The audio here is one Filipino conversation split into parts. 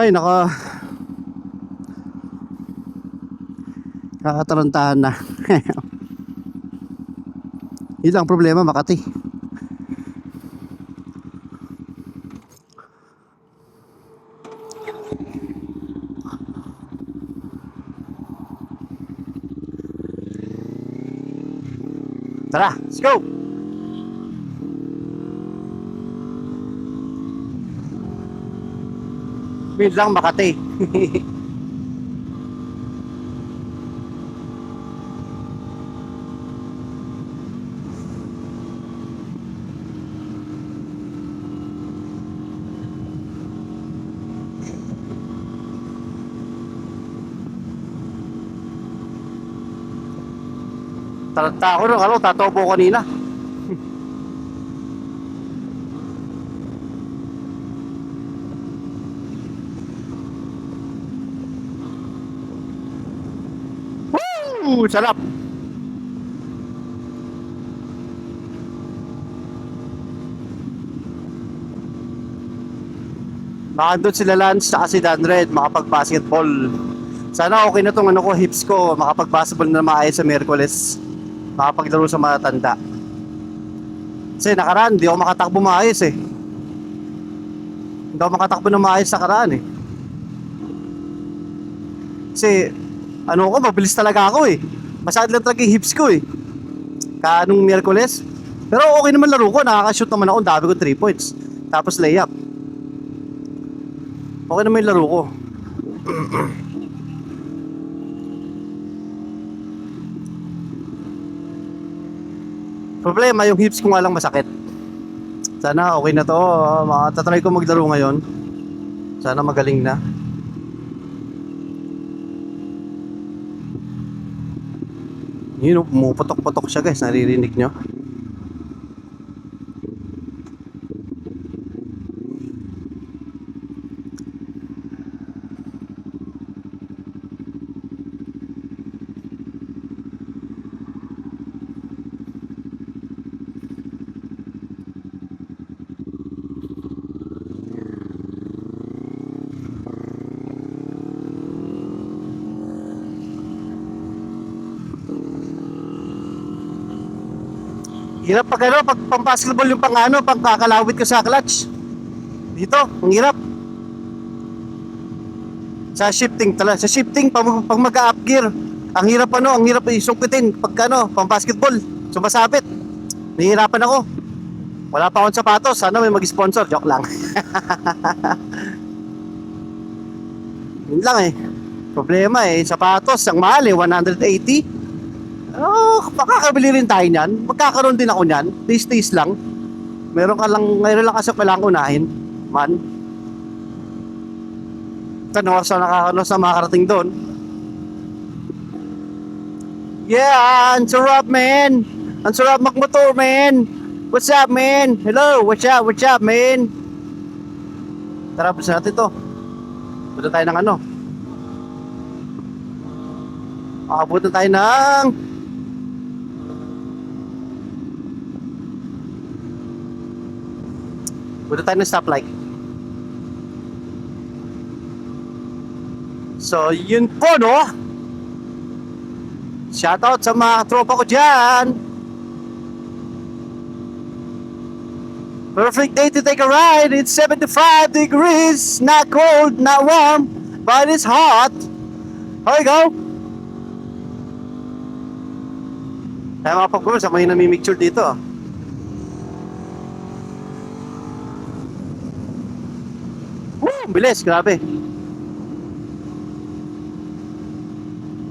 Ay, kakatarantahan na. Yun lang problema, Makati. Tara, let's go! Yun lang, Makati. Taranta ako nung tatobo kanina. Woo! Sarap! Baka doon sila Lance sa si Danred makapag-basketball. Sana okay na tong hips ko, makapag-basketball na maayos sa Miyerkules. Makapaglaro sa matatanda. Kasi nakaraan, di ako makatakbo maayos eh. Hindi ako makatakbo na maayos sa nakaraan eh. Kasi, mabilis talaga ako eh. Masakit lang talaga yung hips ko eh. Kanong Miyerkules. Pero okay naman laro ko, nakaka-shoot naman ako, dami ko 3 points. Tapos layup. Okay naman yung laro ko. Problema, yung hips ko nga lang masakit. Sana okay na to. Matatry ko maglaro ngayon. Sana magaling na. Yun, pumuputok-putok siya guys. Naririnig nyo? Hirap pag pag pang-basketball yung pangkakalawit ko sa clutch. Dito, ang hirap. Sa shifting talaga, pag mag-up gear, ang hirap isungkitin pag pang-basketball, sumasabit. Nahihirapan ako. Wala pa akong sapatos, sana may mag-sponsor, joke lang. Yun lang eh. Problema sapatos, ang mahal 180. Makakabili rin tayo niyan. Magkakaroon din ako niyan. Taste lang. Ngayon lang kasi kailangan unahin. Man. Tanong sa makakarating doon. Yeah, ang sarap, man. Ang sarap magmotor, man. What's up, man? Hello, what's up, man? Tara, bisa natin to. Punta tayo ng Makabutan tayo ng stoplight. So, yun po, no? Shoutout sa mga tropa ko dyan. Perfect day to take a ride. It's 75 degrees. Not cold, not warm, but it's hot. Here we go. Tayo mga pag-group sa may namimicture dito. Bilis, grabe.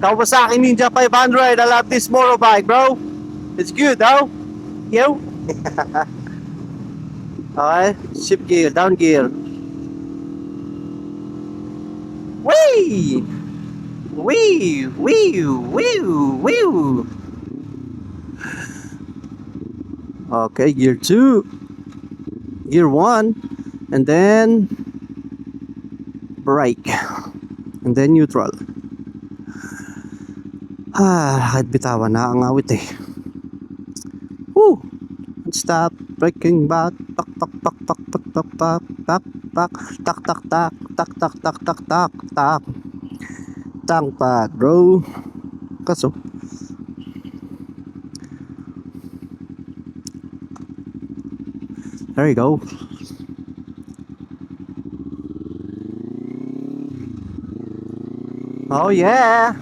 Kawasaki Ninja 500. I love this motorbike, bro. It's good, though. Yo. Okay, shift gear, down gear. Wee! Wee! Wee! Wee! Wee! Okay, gear 2. Gear 1. And then brake, and then neutral. Kahit bitawan na ang awit eh. Woo! Stop, braking back pak pak pak pak pak pak pak pak tak tak tak tak tak tak tak tak tak tangpad bro. Kaso there you go. Oh yeah.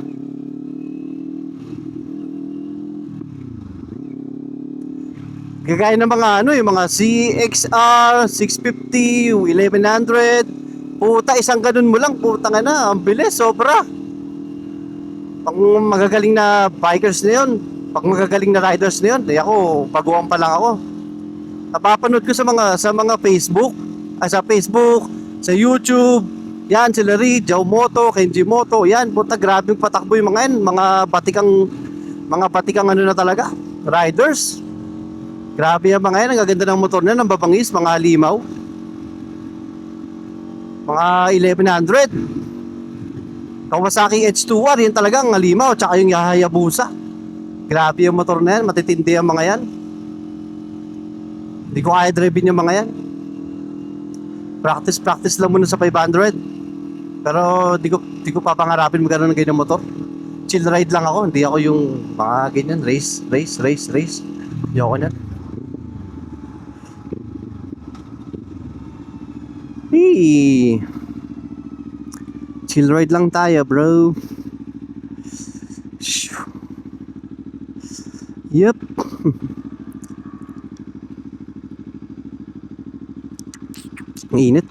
Kagaya ng mga ano, yung mga CXR 650, 1100. Puta, isang ganun mo lang, puta nga na, ang bilis, sobra. Pang magagaling na bikers na yun, pang magagaling na riders na yun, ako, baguhan pa lang ako. Napapanood ko sa mga Facebook, sa Facebook, sa YouTube. Yan sila Reed, Joe Moto, Kenji Moto. Yan, puta, grabe yung patakbo yung mga yan, mga batikang ano na talaga, riders. Grabe yung mga yan, ang gaganda ng motor na, ng babangis, mga limaw. Mga 1100. Kawasaki H2R, yun talagang limaw, tsaka yung Hayabusa. Grabe yung motor na yan, matitindi ang mga yan. Hindi ko kaya drivin yung mga yan. Practice lang muna sa 500. Pero di ko papangarapin magano ng ganyan motor. Chill ride lang ako, hindi ako yung mga ganyan, race. Hindi ako na. Hey. Chill ride lang tayo, bro. Yep. Init.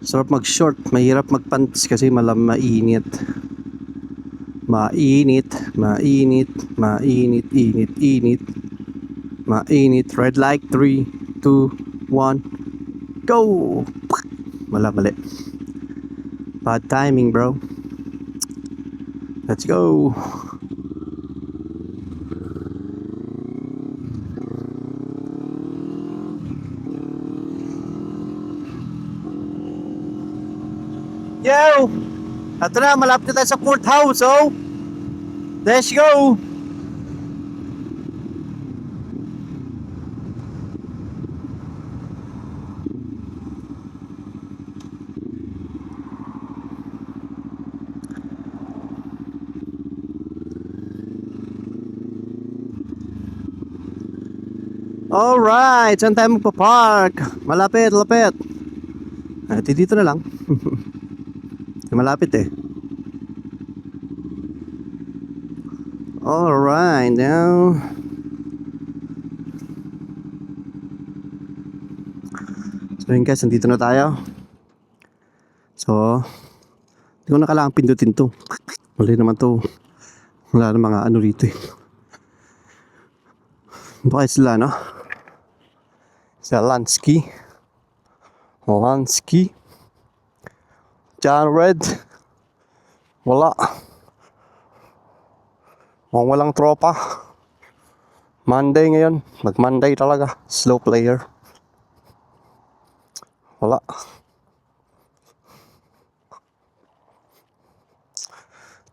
Sarap mag-short, mahirap mag-pants kasi mainit. Mainit. Red light, 3, 2, 1, go! Mali. Bad timing, bro. Let's go. Yo! Ito na, malapit na tayo sa courthouse, oh! Let's go! Alright, saan tayo magpa-park? Malapit. Dito na lang. Malapit eh. Alright, now. So yun guys, nandito na tayo. So, hindi ko na kailangan pindutin to. Wala naman to. Wala na mga ano rito eh. Baka sila, no? Lansky. John Red. Wala. Walang tropa. Monday ngayon. Mag-Monday talaga. Slow player. Wala.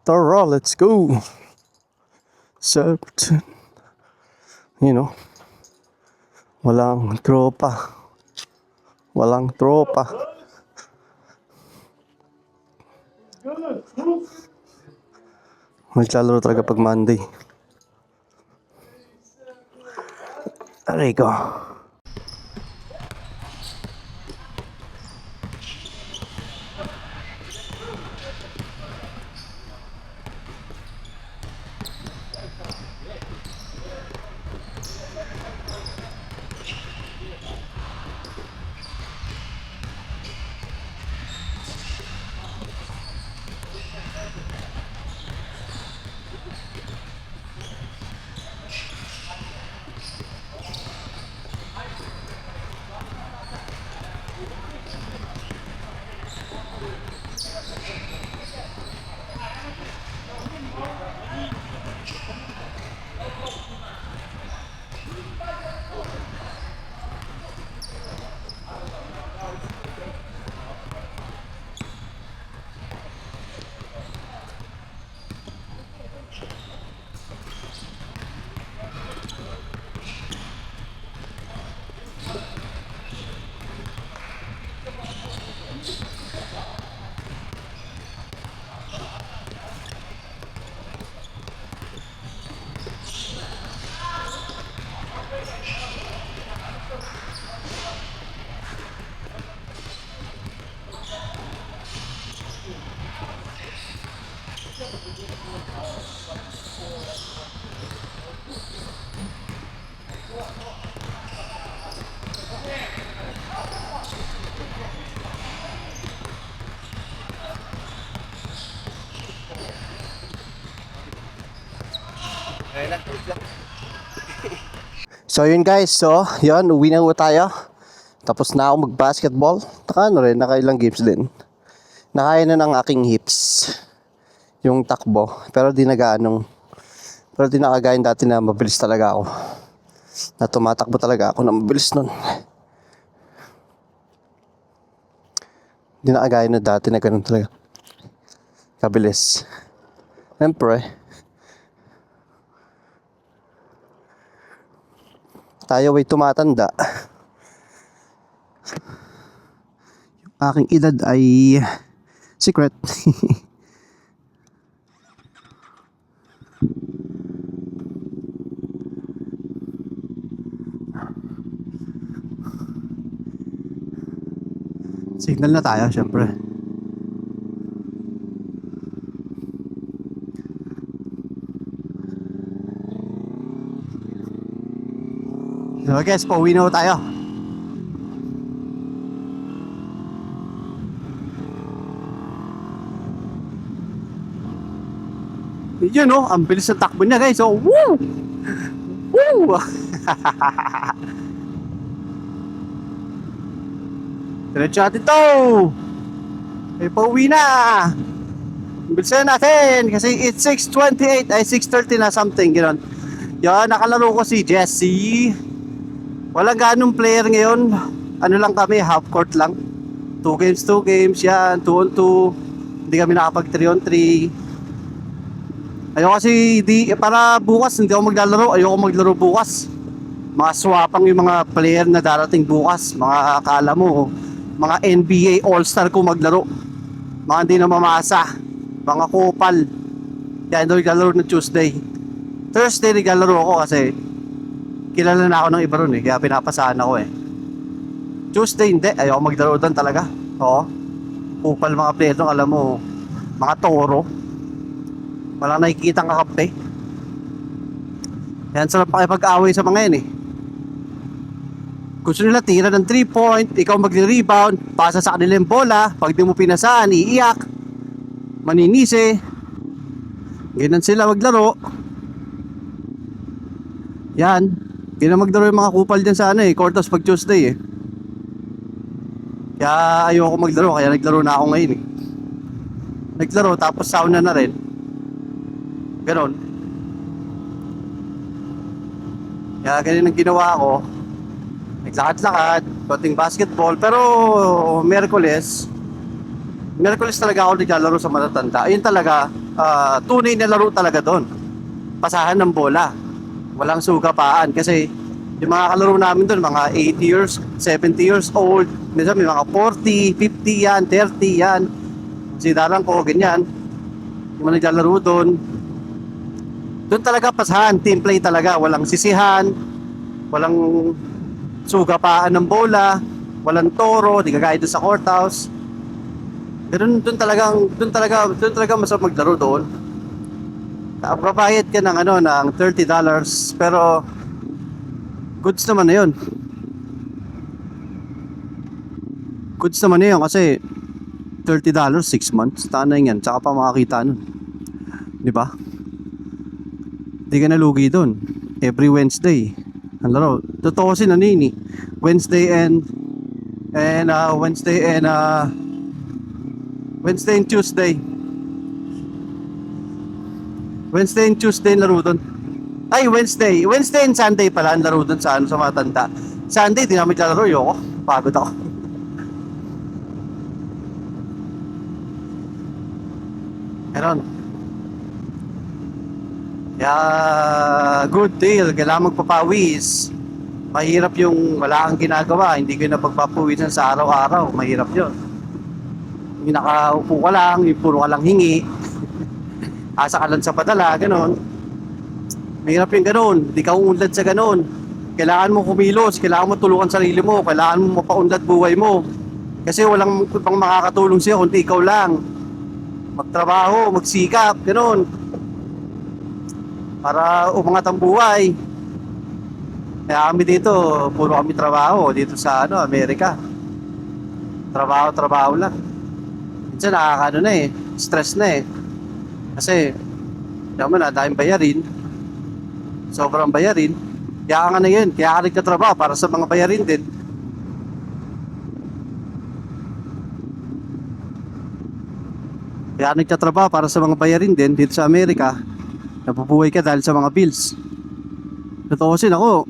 Tara, let's go. Certain. You know. Walang tropa. Maglalaro talaga pag Monday. Aray ko. So yun guys, so yun, uwi na tayo. Tapos na ako mag-basketball. Nakailang games din. Nakaya na ng aking hips yung takbo. Pero di nakagayin dati na mabilis talaga ako. Na tumatakbo talaga ako na mabilis nun. Di nakagayin na dati na ganun talaga kabilis. Siyempre, tayo ay tumatanda. Yung aking edad ay secret. Signal na tayo, syempre. So guys, pauwi na tayo. Yun oh, ang bilis ng takbo niya guys. Oh, woo! Woo! Diretso natin to. Ay, pauwi na. Bilisan natin kasi it's 6:28 ay 6:30 na something gano'n. Yan, nakalaro ko si Jesse. Walang ganong player ngayon. Ano lang kami, half court lang. 2 games yan, 2 on 2. Hindi kami nakapag 3 on 3. Ayoko kasi para bukas hindi ako maglalaro. Ayoko maglaro bukas. Mga swapang yung mga player na darating bukas. Mga akala mo, mga NBA All-Star ko maglaro. Mga hindi na mamasa. Mga kupal. Kaya hindi naglalaro ng Tuesday. Thursday naglalaro ako kasi kilala na ako ng iba ron eh. Kaya pinapasahan ako eh. Tuesday hindi. Ayoko maglaro doon talaga. Oo. Kupal mga player doon. Alam mo, mga toro. Walang nakikita ang kakampi. Yan, sarap pakipag-away sa mga yan eh. Gusto nila tira ng 3-point, ikaw magre-rebound, pasa sa kanila yung bola, pag di mo pinasaan, iiyak, maninisi. Ganyan sila maglaro. Yan, ganyan maglaro yung mga kupal dyan sa ano eh, courthouse pag Tuesday eh. Kaya ayoko maglaro, kaya naglaro na ako ngayon eh. Naglaro tapos sauna na rin. Ganon. Kaya ganyan ang ginawa ko. Naglakad-lakad, konting basketball. Pero Miyerkules talaga ako naglalaro sa matatanda. Ayun talaga, tunay na laro talaga doon. Pasahan ng bola. Walang sugapaan. Kasi yung mga kalaro namin doon, mga 80 years, 70 years old. Minsan may mga 40, 50 yan, 30 yan. Sidarang ko, ganyan. Yung mga naglalaro doon. Doon talaga pasahan, team play talaga. Walang sisihan, walang sugapaan ng bola, walang toro, di kagaya doon sa courthouse. Pero doon talaga masarap maglaro doon. Babayad ka ng ng $30, pero goods naman na 'yon. Goods naman na 'yon kasi $30, 6 months, tanay yan, tsaka pa makakita nun. Di ba? Di ka nalugi doon. Every Wednesday ang laro. Totoo kasi nanini. Wednesday and Tuesday. Wednesday and Tuesday laro doon. Ay, Wednesday and Sunday pala ang laro doon sa matanda. Sunday di namin lalaro, yoko. Pagod ako. Meron. Yeah, good deal. Kailangan magpapawis. Mahirap yung wala kang ginagawa, hindi ko na pagpapawisan sa araw-araw. Mahirap yun. Yung nakaupo ka lang, yung puro ka lang hingi. Asa ka lang sa padala, ganon. Mahirap yung ganon. Hindi ka uunlad sa ganon. Kailangan mo kumilos, kailangan mo tulungan sarili mo, kailangan mo mapaunlad buhay mo. Kasi walang pang makakatulong sa'yo kundi ikaw lang. magtrabaho, magsikap, ganun. Para umangat ang buhay. Kaya kami dito, puro kami trabaho dito sa Amerika. Trabaho, trabaho lang. Minsan nakakaano na eh, stress na eh. Kasi, naman na, dahil bayarin, sobrang bayarin. Kaya nga na yun, kaya ka nagtatrabaho para sa mga bayarin din. Kaya nagtatrabaho para sa mga bayarin din dito sa Amerika. Nabubuhay ka dahil sa mga bills. Totoosin ako.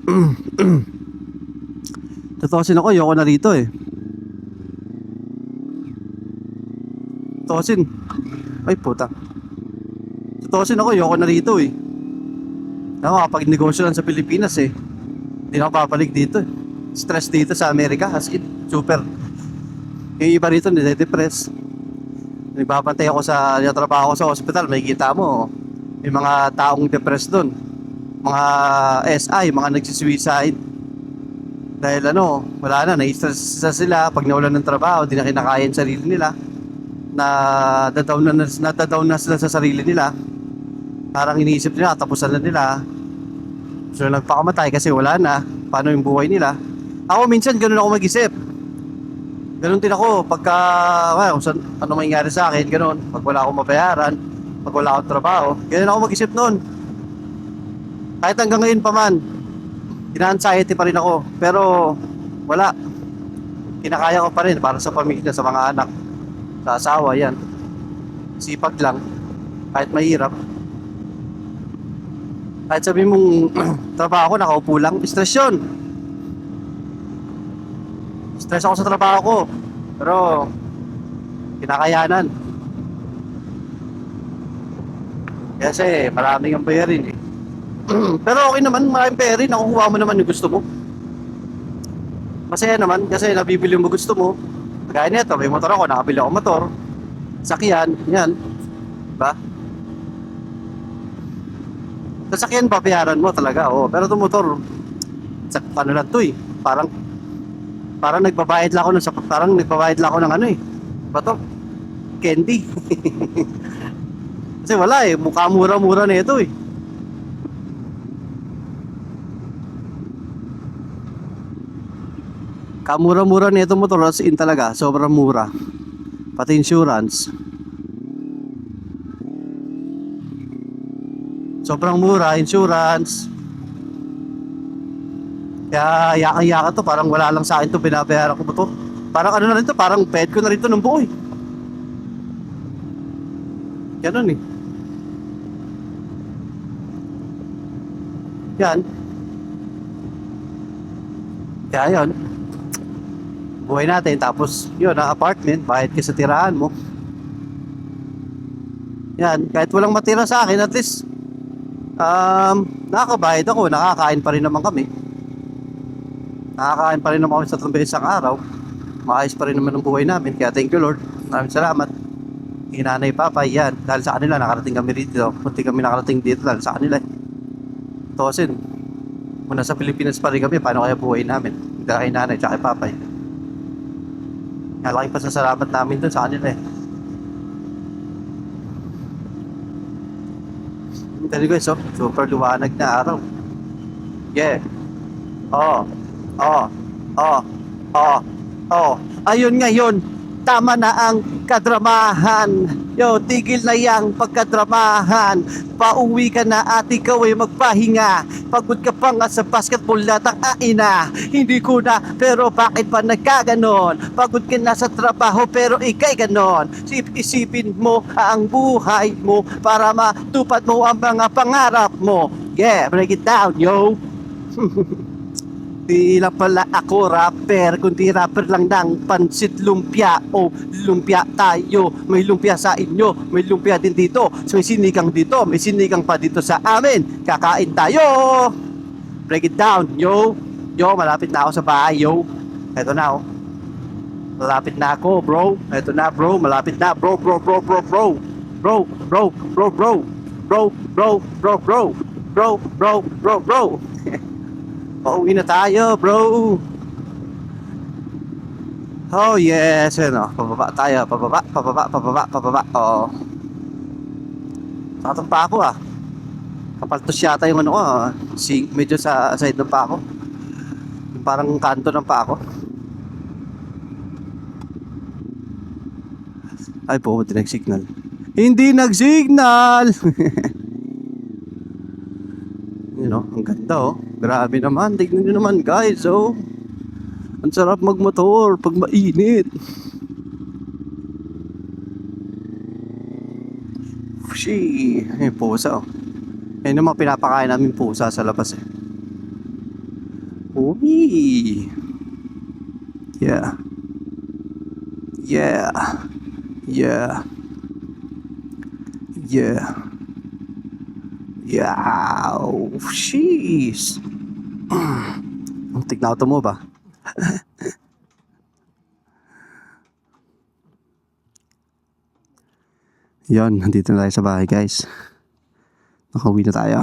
Totoosin ako, ayoko na rito eh. Totoosin. Ay puta. Totoosin ako, ayoko na rito eh. Ako, kapag negosyo lang sa Pilipinas eh. Hindi na ako babalik dito eh. Stress dito sa Amerika, as in, super. Yung iba rito, nide-depress. Nagbabantay ako sa trabaho ko sa hospital, may kita mo. May mga taong depressed doon. Mga SI, mga nagsisuicide. Dahil wala na, na-stress sila. Pag nawalan ng trabaho, di na kinakaya yung sarili nila. Natadaw na sila sa sarili nila. Parang iniisip nila, tapusan na nila. So nagpakamatay kasi wala na. Paano yung buhay nila? Ako minsan ganun ako mag-isip. Ganun din ako pagka ano mangyari sa akin, ganun. Pag wala akong mabayaran, pag wala akong trabaho, ganun ako mag-isip noon. Kahit hanggang ngayon pa man, ina-anxiety pa rin ako. Pero wala. Kinakaya ko pa rin para sa pamilya, sa mga anak, sa asawa, yan. Sipag lang. Kahit mahirap. Kahit sabi mong trabaho ko, nakaupo lang, stress yun. Stress ako sa trabaho ko. Pero kinakayanan. Kasi maraming ang bayarin eh. Pero okay naman, maraming bayarin. Nakukuha mo naman yung gusto mo. Masaya naman kasi nabibili mo gusto mo. Kaya nito, may motor ako, nakabili ako motor. Sakyan, yan. Diba? Sasakyan, babayaran mo talaga. Oo. Pero itong motor, ano lang to eh. Parang nagbabayad lang ako ng ba to? Candy. Kasi wala eh, mukha mura-mura na ito eh. Kamura-mura na ito motor, as in talaga, sobrang mura. Pati insurance. Sobrang mura, insurance. Kaya yaka-yaka to, parang wala lang sa akin to, binabayaran ko to. Parang ano na rin to, parang pet ko na rin to ng buo eh. Ganun eh. Yan. Kaya yun. Buhay natin, tapos yun, ang apartment, bayad ka sa tirahan mo. Yan, kahit walang matira sa akin, at least, nakakabayad ako, nakakain pa rin naman kami. Nakakain pa rin naman kami sa isang araw. Maayos pa rin naman ang buhay namin. Kaya thank you Lord. Maraming salamat. Inanay Papa, yan. Dahil sa kanila, nakarating kami dito. Kunti kami nakarating dito dahil sa kanila. Tosin, kung nasa Pilipinas pa rin kami, paano kaya buhay namin? Dahil kay nanay, tsaka kay Papay. Malaki pasasalamat namin dun sa kanila eh. Dali guys, super liwanag na araw. Yeah. Oh. Ayun ngayon, tama na ang kadramahan. Yo, tigil na yang pagkadramahan. Pauwi ka na at ikaw ay magpahinga. Pagod ka pa nga sa basketball latang aina. Hindi ko na, pero bakit pa nagkaganon? Pagod ka na sa trabaho pero ikay ganon. Isipin mo ang buhay mo para matupad mo ang mga pangarap mo. Yeah, break it down, yo. Di lang pala ako rapper, kundi rapper lang ng pansit lumpia. O lumpia tayo, may lumpia sa inyo, may lumpia din dito. So, may sinigang dito, may sinigang pa dito sa amin. Kakain tayo. Break it down, yo. Yo, malapit na ako sa bahay, yo. Eto na, oh. Malapit na ako, bro. Eto na, bro. Malapit na, bro. Bro. Pauwi na tayo, bro. Oh yes, pababa tayo, pababa. Oo. Sakatong pa ako ah. Kapaltos yata yung ano ko ah. Medyo sa side ng pa ako. Yung parang kanto ng pa ako. Ay po, hindi nag-signal. Hindi nag-signal! You know, ang ganda oh. Grabe naman, tignan nyo naman guys oh. Ang sarap magmotor pag mainit. Shee, ay pusa oh. Ayun naman pinapakain namin pusa sa labas eh. Uy. Yeah. Yeah. Yeah. Yeah. Yeah. Sheesh. Tignan ko mo ba? Yan, nandito na tayo sa bahay guys. Nakauwi na tayo.